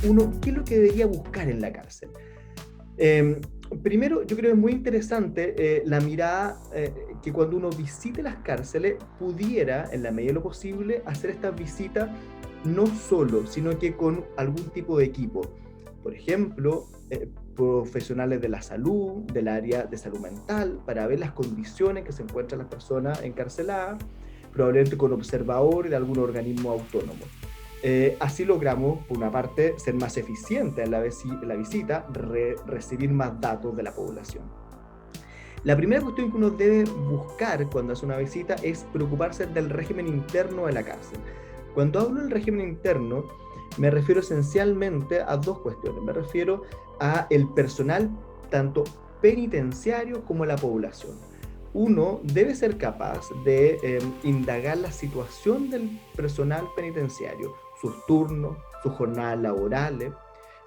uno, ¿qué es lo que debería buscar en la cárcel? Primero, yo creo que es muy interesante la mirada que cuando uno visite las cárceles pudiera, en la medida de lo posible, hacer estas visitas no solo, sino que con algún tipo de equipo. Por ejemplo, profesionales de la salud, del área de salud mental, para ver las condiciones que se encuentran las personas encarceladas, probablemente con observadores de algún organismo autónomo. Así logramos, por una parte, ser más eficientes en la visita, recibir más datos de la población. La primera cuestión que uno debe buscar cuando hace una visita es preocuparse del régimen interno de la cárcel. Cuando hablo del régimen interno, me refiero esencialmente a dos cuestiones. Me refiero a el personal, tanto penitenciario como la población. Uno debe ser capaz de indagar la situación del personal penitenciario, sus turnos, sus jornadas laborales,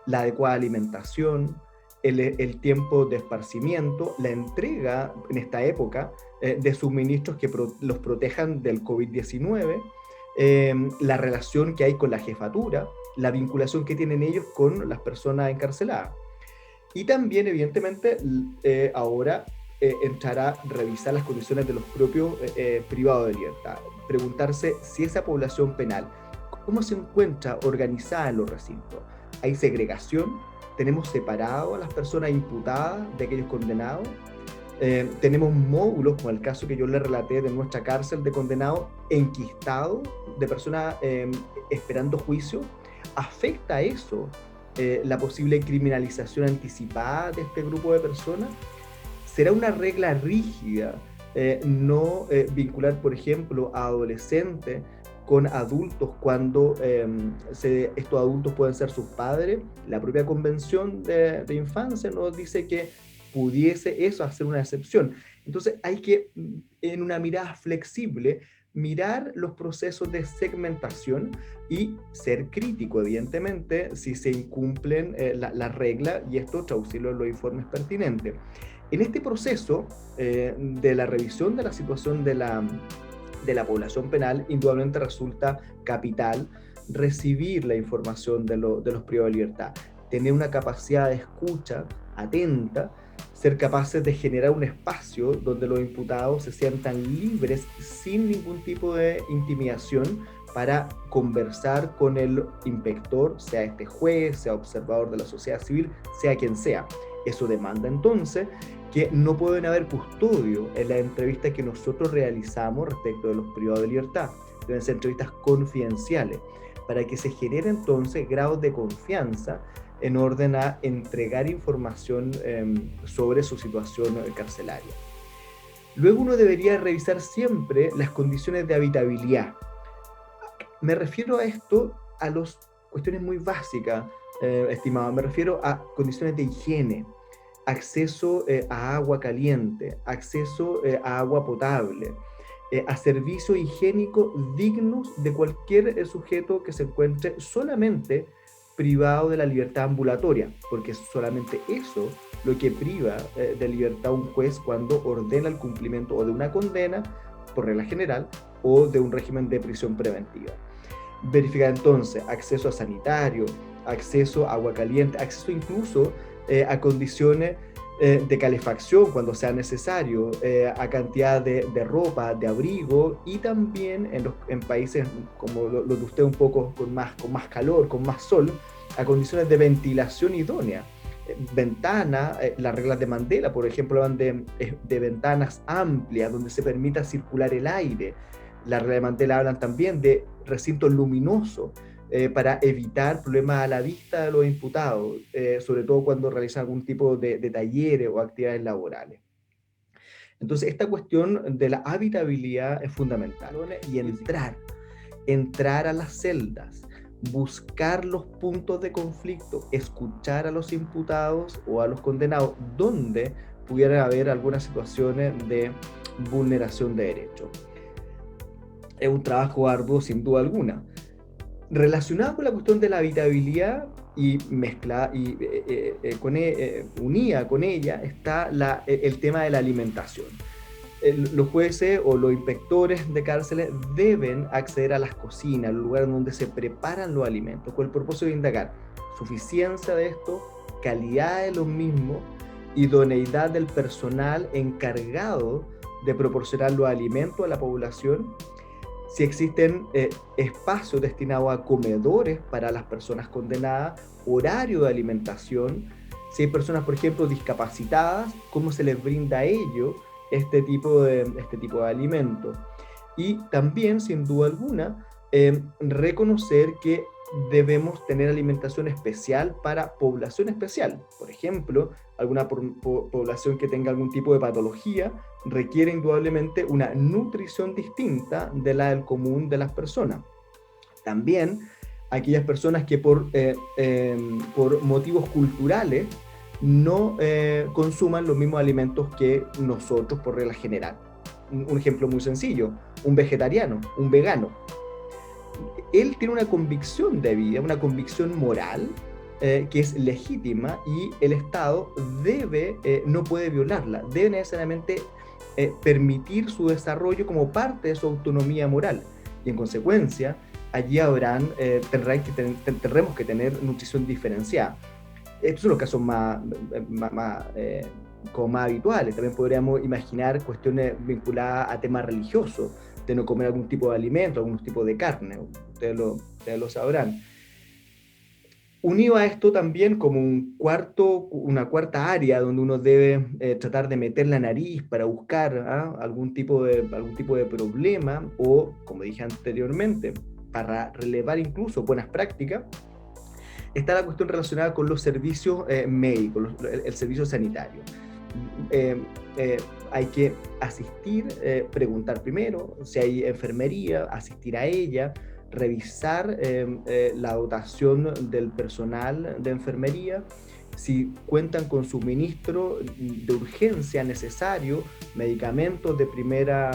la adecuada alimentación, el tiempo de esparcimiento, la entrega en esta época de suministros que los protejan del COVID-19, la relación que hay con la jefatura, la vinculación que tienen ellos con las personas encarceladas. Y también, evidentemente, ahora entrará a revisar las condiciones de los propios privados de libertad, preguntarse si esa población penal, cómo se encuentra organizada en los recintos. ¿Hay segregación? ¿Tenemos separado a las personas imputadas de aquellos condenados? Tenemos módulos, como el caso que yo le relaté de nuestra cárcel de condenados enquistados, de personas esperando juicio. ¿Afecta eso la posible criminalización anticipada de este grupo de personas? ¿Será una regla rígida no vincular, por ejemplo, a adolescentes con adultos cuando estos adultos pueden ser sus padres? La propia Convención de Infancia nos dice que pudiese eso hacer una excepción. Entonces hay que, en una mirada flexible, mirar los procesos de segmentación y ser crítico, evidentemente, si se incumplen las reglas, y esto traducirlo en los informes pertinentes. En este proceso de la revisión de la situación de la población penal, indudablemente resulta capital recibir la información de los privados de libertad, tener una capacidad de escucha atenta, ser capaces de generar un espacio donde los imputados se sientan libres sin ningún tipo de intimidación para conversar con el inspector, sea este juez, sea observador de la sociedad civil, sea quien sea. Eso demanda entonces que no pueden haber custodio en las entrevistas que nosotros realizamos respecto de los privados de libertad. Deben ser entrevistas confidenciales para que se genere entonces grados de confianza en orden a entregar información sobre su situación carcelaria. Luego uno debería revisar siempre las condiciones de habitabilidad. Me refiero a esto, a las cuestiones muy básicas, estimado. Me refiero a condiciones de higiene, acceso a agua caliente, acceso a agua potable, a servicios higiénicos dignos de cualquier sujeto que se encuentre solamente privado de la libertad ambulatoria, porque es solamente eso lo que priva de libertad a un juez cuando ordena el cumplimiento o de una condena, por regla general, o de un régimen de prisión preventiva. Verificar entonces acceso a sanitario, acceso a agua caliente, acceso incluso a condiciones de calefacción cuando sea necesario, a cantidad de ropa, de abrigo, y también en países como los de usted un poco con más calor, con más sol, a condiciones de ventilación idónea. Ventanas, las reglas de Mandela, por ejemplo, hablan de ventanas amplias donde se permita circular el aire. Las reglas de Mandela hablan también de recintos luminosos, para evitar problemas a la vista de los imputados, sobre todo cuando realizan algún tipo de talleres o actividades laborales. Entonces, esta cuestión de la habitabilidad es fundamental. Y entrar a las celdas, buscar los puntos de conflicto, escuchar a los imputados o a los condenados donde pudieran haber algunas situaciones de vulneración de derechos. Es un trabajo arduo sin duda alguna. Relacionado con la cuestión de la habitabilidad y unida con ella está el tema de la alimentación. Los jueces o los inspectores de cárceles deben acceder a las cocinas, al lugar donde se preparan los alimentos, con el propósito de indagar suficiencia de esto, calidad de los mismos, idoneidad del personal encargado de proporcionar los alimentos a la población, si existen espacios destinados a comedores para las personas condenadas, horario de alimentación, si hay personas, por ejemplo, discapacitadas, cómo se les brinda a ellos este tipo de alimentos. Y también, sin duda alguna, reconocer que debemos tener alimentación especial para población especial. Por ejemplo, alguna población que tenga algún tipo de patología requiere indudablemente una nutrición distinta de la del común de las personas. También aquellas personas que por motivos culturales no consuman los mismos alimentos que nosotros por regla general. Un ejemplo muy sencillo, un vegetariano, un vegano. Él tiene una convicción de vida, una convicción moral que es legítima, y el Estado no puede violarla, debe necesariamente permitir su desarrollo como parte de su autonomía moral, y en consecuencia allí tendremos que tener nutrición diferenciada. Estos son los casos como más habituales. También podríamos imaginar cuestiones vinculadas a temas religiosos, de no comer algún tipo de alimento, algún tipo de carne, ustedes lo sabrán. Unido a esto también como una cuarta área donde uno debe tratar de meter la nariz para buscar algún tipo de problema, o, como dije anteriormente, para relevar incluso buenas prácticas, está la cuestión relacionada con los servicios médicos, el servicio sanitario. Hay que asistir, preguntar primero si hay enfermería, asistir a ella, revisar la dotación del personal de enfermería, si cuentan con suministro de urgencia necesario, medicamentos de primera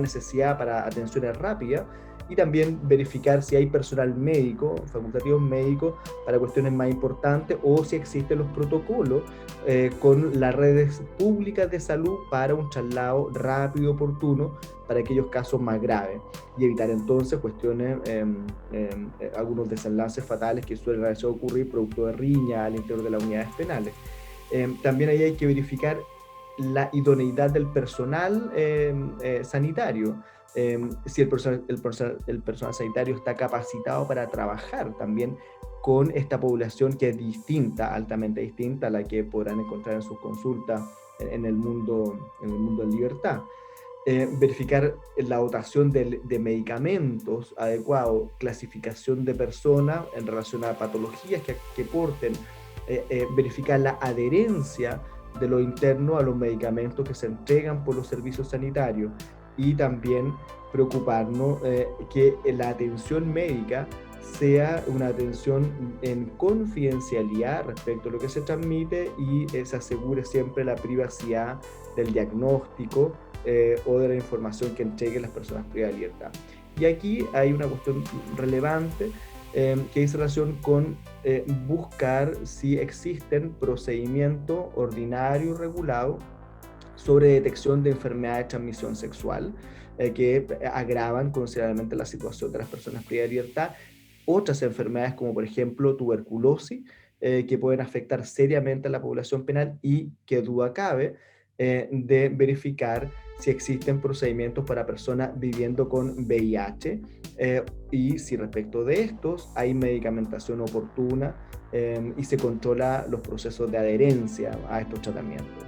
necesidad para atenciones rápidas, y también verificar si hay personal médico, facultativos médicos, para cuestiones más importantes, o si existen los protocolos con las redes públicas de salud para un traslado rápido y oportuno para aquellos casos más graves, y evitar entonces cuestiones, algunos desenlaces fatales que suelen a veces ocurrir producto de riña al interior de las unidades penales. También ahí hay que verificar la idoneidad del personal sanitario. Si el personal sanitario está capacitado para trabajar también con esta población que es distinta, altamente distinta a la que podrán encontrar en sus consultas en el mundo en libertad. Verificar la dotación de medicamentos adecuados, clasificación de personas en relación a patologías que porten, verificar la adherencia de lo interno a los medicamentos que se entregan por los servicios sanitarios, y también preocuparnos que la atención médica sea una atención en confidencialidad respecto a lo que se transmite, y se asegure siempre la privacidad del diagnóstico o de la información que entreguen las personas privadas de libertad. Y aquí hay una cuestión relevante que dice relación con buscar si existen procedimientos ordinarios y regulados sobre detección de enfermedades de transmisión sexual que agravan considerablemente la situación de las personas privadas de libertad. Otras enfermedades, como por ejemplo tuberculosis, que pueden afectar seriamente a la población penal, y que duda cabe de verificar si existen procedimientos para personas viviendo con VIH, y si respecto de estos hay medicamentación oportuna y se controla los procesos de adherencia a estos tratamientos.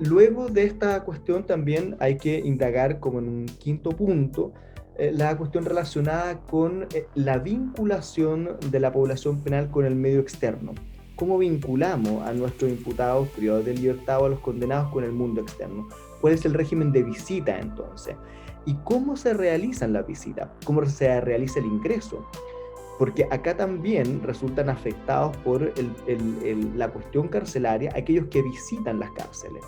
Luego de esta cuestión también hay que indagar, como en un quinto punto, la cuestión relacionada con la vinculación de la población penal con el medio externo. ¿Cómo vinculamos a nuestros imputados privados de libertad o a los condenados con el mundo externo? ¿Cuál es el régimen de visita entonces? ¿Y cómo se realizan las visitas? ¿Cómo se realiza el ingreso? Porque acá también resultan afectados por la cuestión carcelaria aquellos que visitan las cárceles.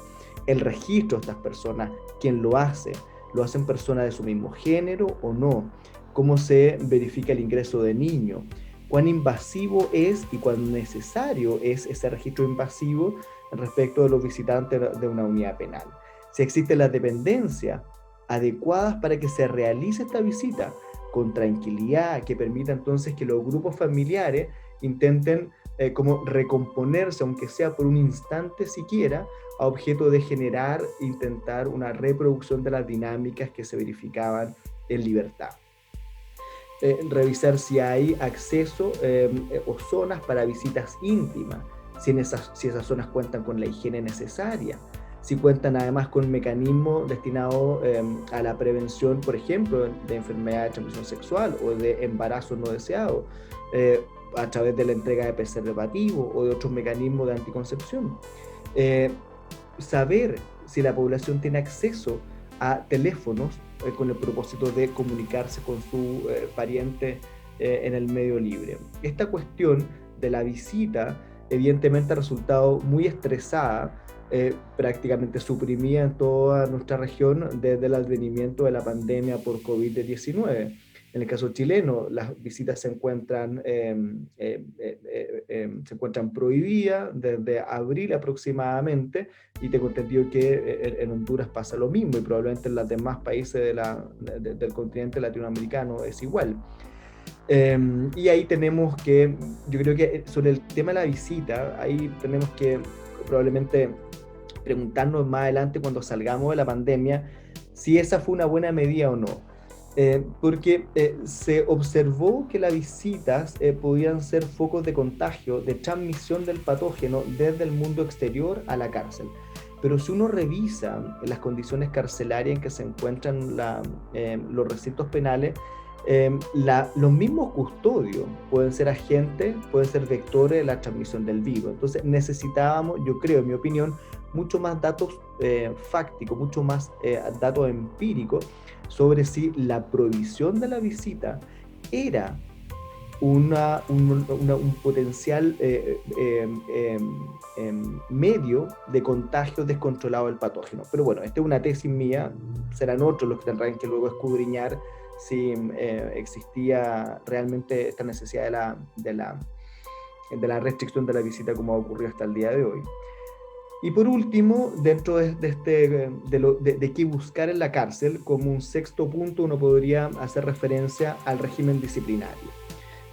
El registro de estas personas, ¿quién lo hace? ¿Lo hacen personas de su mismo género o no? ¿Cómo se verifica el ingreso de niños? ¿Cuán invasivo es y cuán necesario es ese registro invasivo respecto de los visitantes de una unidad penal? Si existen las dependencias adecuadas para que se realice esta visita, con tranquilidad, que permita entonces que los grupos familiares intenten como recomponerse, aunque sea por un instante siquiera, a objeto de generar, intentar una reproducción de las dinámicas que se verificaban en libertad. Revisar si hay acceso o zonas para visitas íntimas, si esas zonas cuentan con la higiene necesaria, si cuentan además con mecanismos destinados a la prevención, por ejemplo, de enfermedades de transmisión sexual o de embarazos no deseados, a través de la entrega de preservativos o de otros mecanismos de anticoncepción. Saber si la población tiene acceso a teléfonos con el propósito de comunicarse con su pariente en el medio libre. Esta cuestión de la visita evidentemente ha resultado muy estresada, prácticamente suprimida en toda nuestra región desde el advenimiento de la pandemia por COVID-19. En el caso chileno, las visitas se encuentran prohibidas desde abril aproximadamente, y tengo entendido que en Honduras pasa lo mismo, y probablemente en los demás países del continente latinoamericano es igual. Y ahí tenemos que, yo creo que sobre el tema de la visita, ahí tenemos que probablemente preguntarnos más adelante, cuando salgamos de la pandemia, si esa fue una buena medida o no. Porque se observó que las visitas podían ser focos de contagio, de transmisión del patógeno desde el mundo exterior a la cárcel. Pero si uno revisa las condiciones carcelarias en que se encuentran los recintos penales, los mismos custodios pueden ser agentes, pueden ser vectores de la transmisión del virus. Entonces necesitábamos, yo creo, en mi opinión, mucho más datos fácticos, mucho más datos empíricos sobre si la prohibición de la visita era un potencial medio de contagio descontrolado del patógeno. Pero bueno, esta es una tesis mía, serán otros los que tendrán que luego escudriñar si existía realmente esta necesidad de la restricción de la visita, como ha ocurrido hasta el día de hoy. Y por último, dentro de qué buscar en la cárcel, como un sexto punto, uno podría hacer referencia al régimen disciplinario.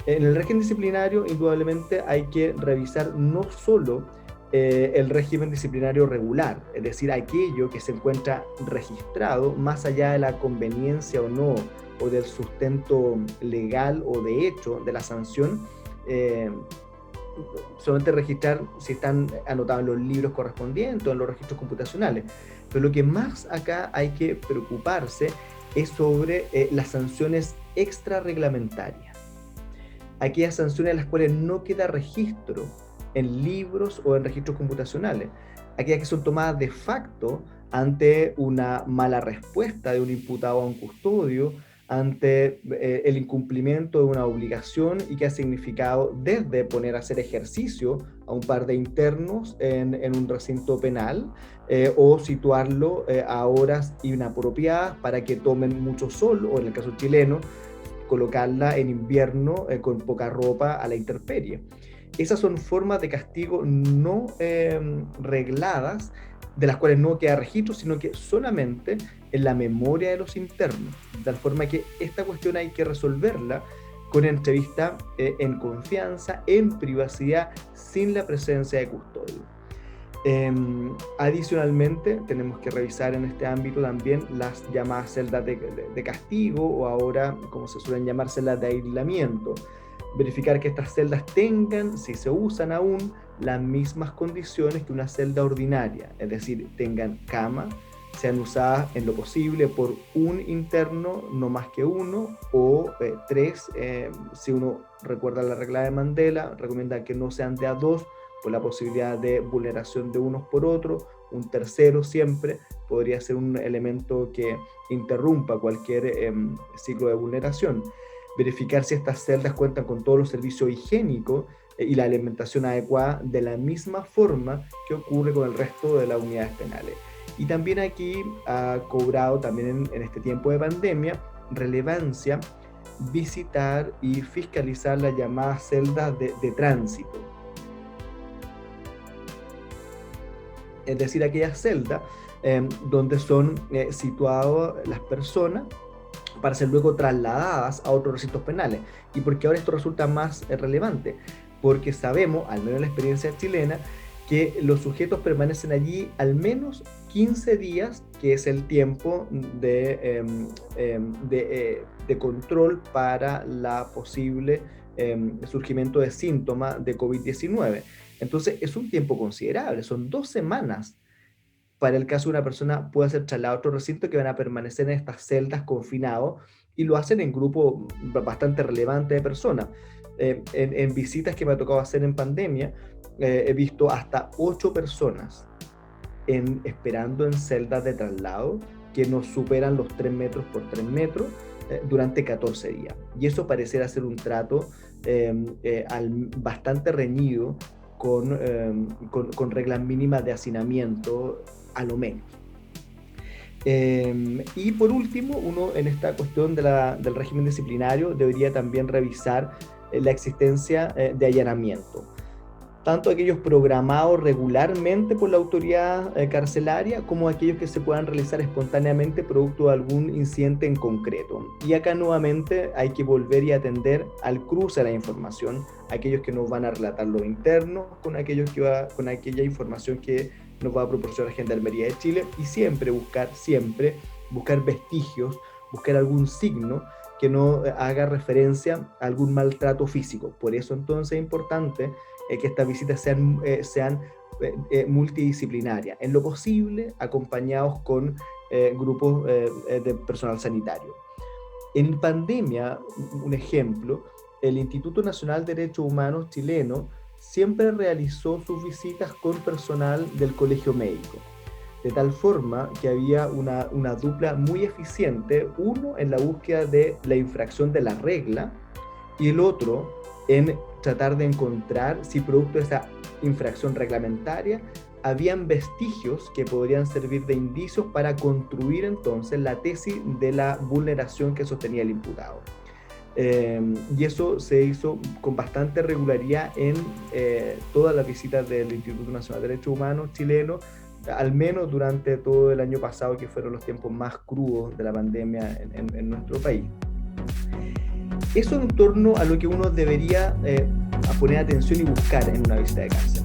En el régimen disciplinario, indudablemente, hay que revisar no solo el régimen disciplinario regular, es decir, aquello que se encuentra registrado más allá de la conveniencia o no, o del sustento legal o de hecho de la sanción, solamente registrar si están anotados en los libros correspondientes o en los registros computacionales. Pero lo que más acá hay que preocuparse es sobre las sanciones extrarreglamentarias. Aquellas sanciones a las cuales no queda registro en libros o en registros computacionales. Aquellas que son tomadas de facto ante una mala respuesta de un imputado a un custodio, ante el incumplimiento de una obligación, y que ha significado desde poner a hacer ejercicio a un par de internos en un recinto penal, o situarlo a horas inapropiadas para que tomen mucho sol, o en el caso chileno, colocarla en invierno con poca ropa a la intemperie. Esas son formas de castigo no regladas, de las cuales no queda registro, sino que solamente en la memoria de los internos, de tal forma que esta cuestión hay que resolverla con entrevista en confianza, en privacidad, sin la presencia de custodio. Adicionalmente, tenemos que revisar en este ámbito también las llamadas celdas de castigo, o ahora, como se suelen llamar, celdas de aislamiento. Verificar que estas celdas tengan, si se usan aún, las mismas condiciones que una celda ordinaria, es decir, tengan cama, sean usadas en lo posible por un interno, no más que uno, o tres, si uno recuerda la regla de Mandela, recomienda que no sean de a dos, por la posibilidad de vulneración de unos por otros. Un tercero siempre podría ser un elemento que interrumpa cualquier ciclo de vulneración. Verificar si estas celdas cuentan con todos los servicios higiénicos y la alimentación adecuada, de la misma forma que ocurre con el resto de las unidades penales. Y también aquí ha cobrado, también en este tiempo de pandemia, relevancia visitar y fiscalizar las llamadas celdas de tránsito. Es decir, aquellas celdas donde son situadas las personas para ser luego trasladadas a otros recintos penales. ¿Y por qué ahora esto resulta más relevante? Porque sabemos, al menos en la experiencia chilena, que los sujetos permanecen allí al menos 15 días, que es el tiempo de control para la posible surgimiento de síntomas de COVID-19. Entonces es un tiempo considerable, son 2 semanas para el caso de una persona pueda ser trasladada a otro recinto, que van a permanecer en estas celdas confinados, y lo hacen en grupo bastante relevante de personas. En visitas que me ha tocado hacer en pandemia, he visto hasta 8 personas esperando en celdas de traslado que no superan los 3 metros por 3 metros durante 14 días. Y eso pareciera ser un trato bastante reñido con reglas mínimas de hacinamiento, a lo menos. Y por último, uno en esta cuestión del régimen disciplinario debería también revisar la existencia de allanamiento, tanto aquellos programados regularmente por la autoridad carcelaria, como aquellos que se puedan realizar espontáneamente producto de algún incidente en concreto. Y acá nuevamente hay que volver y atender al cruce de la información, aquellos que nos van a relatar lo interno con aquella información que nos va a proporcionar Gendarmería de Chile, y siempre buscar vestigios, buscar algún signo que no haga referencia a algún maltrato físico. Por eso entonces es importante que estas visitas sean multidisciplinarias, en lo posible acompañados con grupos de personal sanitario. En pandemia, un ejemplo, el Instituto Nacional de Derechos Humanos chileno siempre realizó sus visitas con personal del colegio médico, de tal forma que había una dupla muy eficiente, uno en la búsqueda de la infracción de la regla y el otro en tratar de encontrar si producto de esa infracción reglamentaria habían vestigios que podrían servir de indicios para construir entonces la tesis de la vulneración que sostenía el imputado. Y eso se hizo con bastante regularidad en todas las visitas del Instituto Nacional de Derechos Humanos chileno, al menos durante todo el año pasado, que fueron los tiempos más crudos de la pandemia en nuestro país. Eso en torno a lo que uno debería poner atención y buscar en una visita de cárcel.